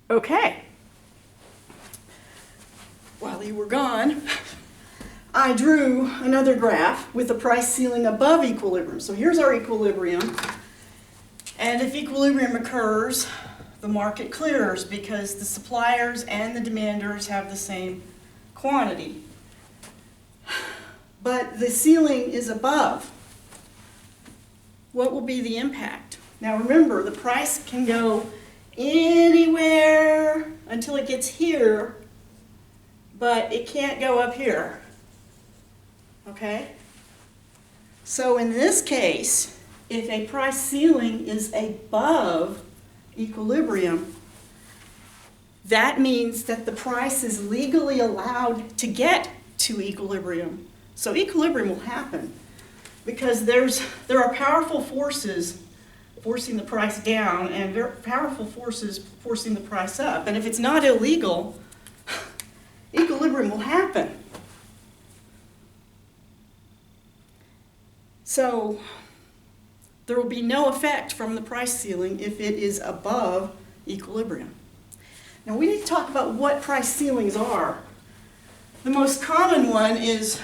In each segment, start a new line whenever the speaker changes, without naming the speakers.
Okay. While you were gone, I drew another graph with the price ceiling above equilibrium. So here's our equilibrium. And if equilibrium occurs, the market clears because the suppliers and the demanders have the same quantity. But the ceiling is above. What will be the impact? Now remember, the price can go anywhere until it gets here, but it can't go up here. Okay? So in this case, if a price ceiling is above equilibrium, that means that the price is legally allowed to get to equilibrium. So equilibrium will happen because there are powerful forces forcing the price down and very powerful forces forcing the price up. And if it's not illegal, equilibrium will happen. So there will be no effect from the price ceiling if it is above equilibrium. Now we need to talk about what price ceilings are. The most common one is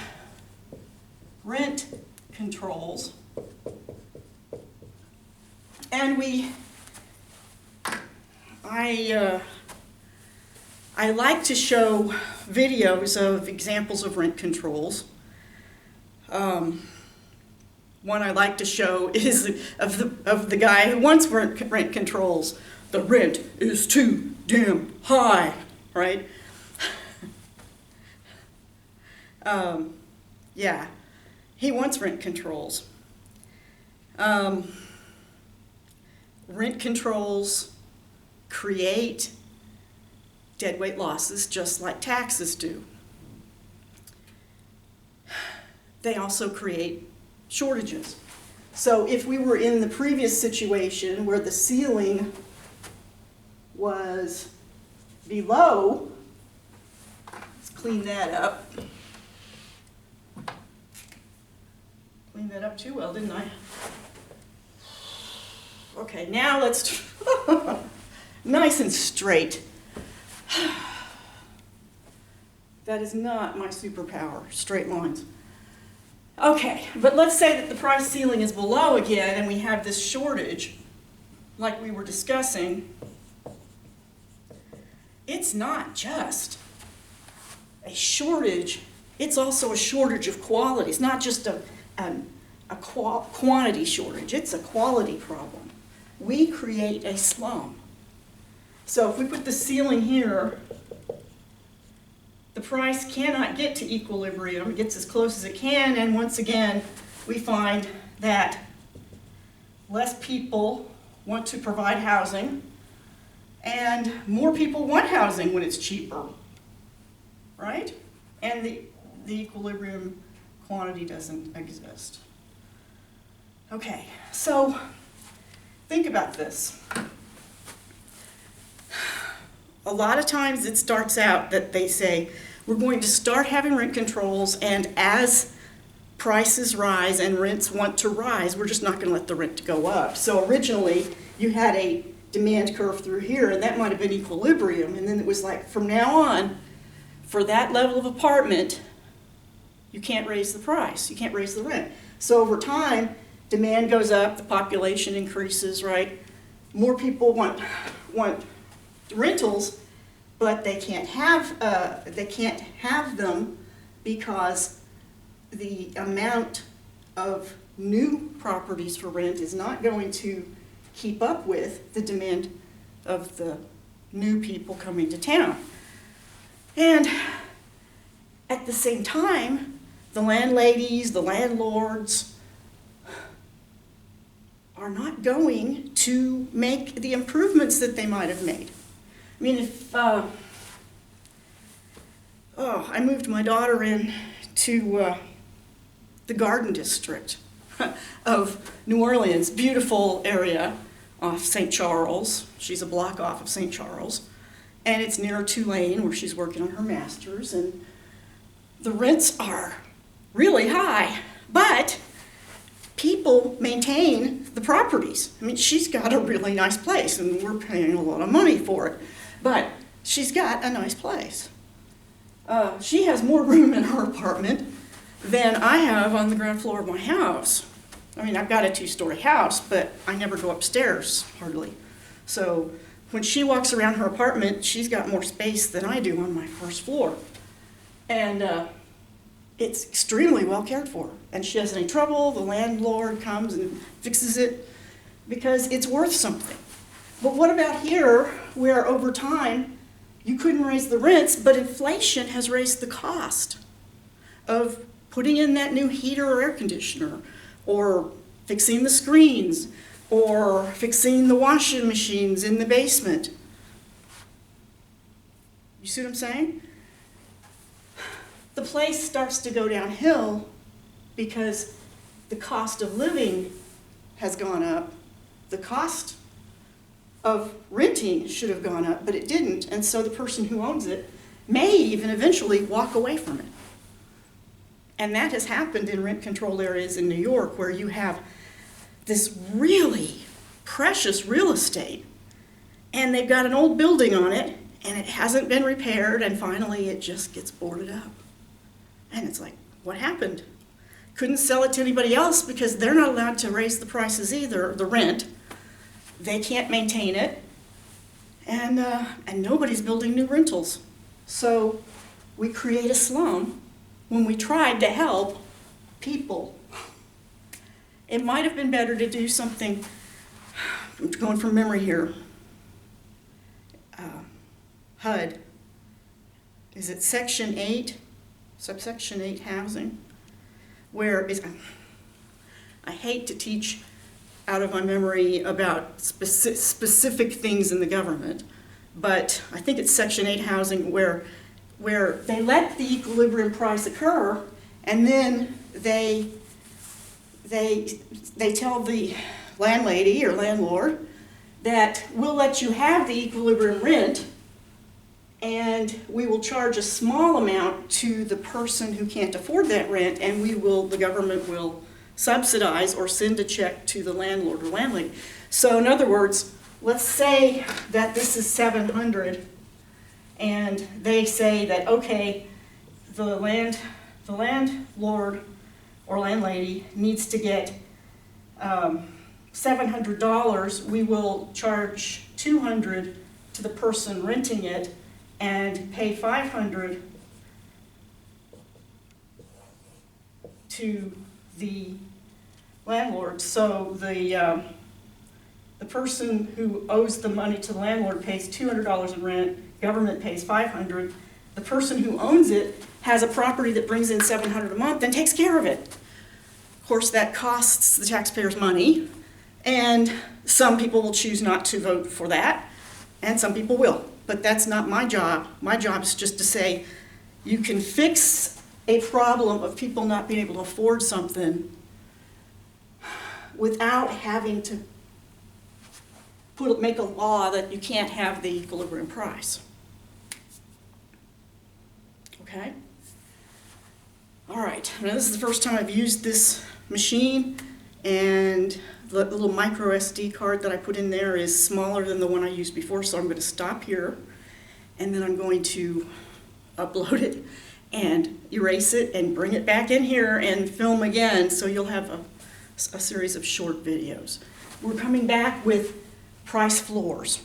rent controls. And I like to show videos of examples of rent controls. One I like to show is of the guy who wants rent controls. The rent is too damn high, right? Yeah, he wants rent controls. Rent controls create deadweight losses just like taxes do. They also create shortages. So if we were in the previous situation where the ceiling was below, let's clean that up. Cleaned that up too well, didn't I? Okay, now let's, nice and straight. That is not my superpower, straight lines. Okay, but let's say that the price ceiling is below again and we have this shortage, like we were discussing. It's not just a shortage, it's also a shortage of quality. It's not just a quantity shortage, it's a quality problem. We create a slum. So if we put the ceiling here, the price cannot get to equilibrium. It gets as close as it can, and once again, we find that less people want to provide housing, and more people want housing when it's cheaper, right? And the equilibrium quantity doesn't exist. Okay, so think about this. A lot of times it starts out that they say, we're going to start having rent controls, and as prices rise and rents want to rise, we're just not going to let the rent go up. So originally, you had a demand curve through here, and that might have been equilibrium, and then it was like, from now on, for that level of apartment, you can't raise the price, you can't raise the rent. So over time, demand goes up, the population increases, right? More people want rentals, but they can't have them because the amount of new properties for rent is not going to keep up with the demand of the new people coming to town. And at the same time, the landladies, the landlords are not going to make the improvements that they might have made. I mean, if I moved my daughter in to the Garden District of New Orleans, beautiful area off St. Charles. She's a block off of St. Charles, and it's near Tulane where she's working on her master's, and the rents are really high, but people maintain the properties. I mean, she's got a really nice place, and we're paying a lot of money for it, but she's got a nice place. She has more room in her apartment than I have on the ground floor of my house. I mean, I've got a 2-story house, but I never go upstairs, hardly. So when she walks around her apartment, she's got more space than I do on my first floor. And it's extremely well cared for. And she has any trouble, the landlord comes and fixes it because it's worth something. But what about here, where over time you couldn't raise the rents, but inflation has raised the cost of putting in that new heater or air conditioner, or fixing the screens, or fixing the washing machines in the basement? You see what I'm saying? The place starts to go downhill because the cost of living has gone up. The cost of renting should have gone up, but it didn't, and so the person who owns it may even eventually walk away from it. And that has happened in rent-controlled areas in New York, where you have this really precious real estate, and they've got an old building on it, and it hasn't been repaired, and finally it just gets boarded up. And it's like, what happened? Couldn't sell it to anybody else because they're not allowed to raise the prices either, the rent. They can't maintain it, and nobody's building new rentals. So we create a slum when we tried to help people. It might have been better to do something, I'm going from memory here, HUD. Is it Section 8, subsection 8 housing, where is, I hate to teach out of my memory about specific things in the government, but I think it's Section 8 housing where they let the equilibrium price occur, and then they tell the landlady or landlord that we'll let you have the equilibrium rent, and we will charge a small amount to the person who can't afford that rent, and the government will subsidize or send a check to the landlord or landlady. So in other words, let's say that this is $700, and they say that, okay, the landlord or landlady needs to get $700. We will charge $200 to the person renting it and pay $500 to the landlord. So the person who owes the money to the landlord pays $200 in rent, government pays $500. The person who owns it has a property that brings in $700 a month and takes care of it. Of course, that costs the taxpayers money, and some people will choose not to vote for that, and some people will. But that's not my job. My job is just to say, you can fix a problem of people not being able to afford something without having to make a law that you can't have the equilibrium price. Okay? All right, now this is the first time I've used this machine, and the little micro SD card that I put in there is smaller than the one I used before, so I'm going to stop here, and then I'm going to upload it and erase it and bring it back in here and film again, so you'll have a series of short videos. We're coming back with price floors.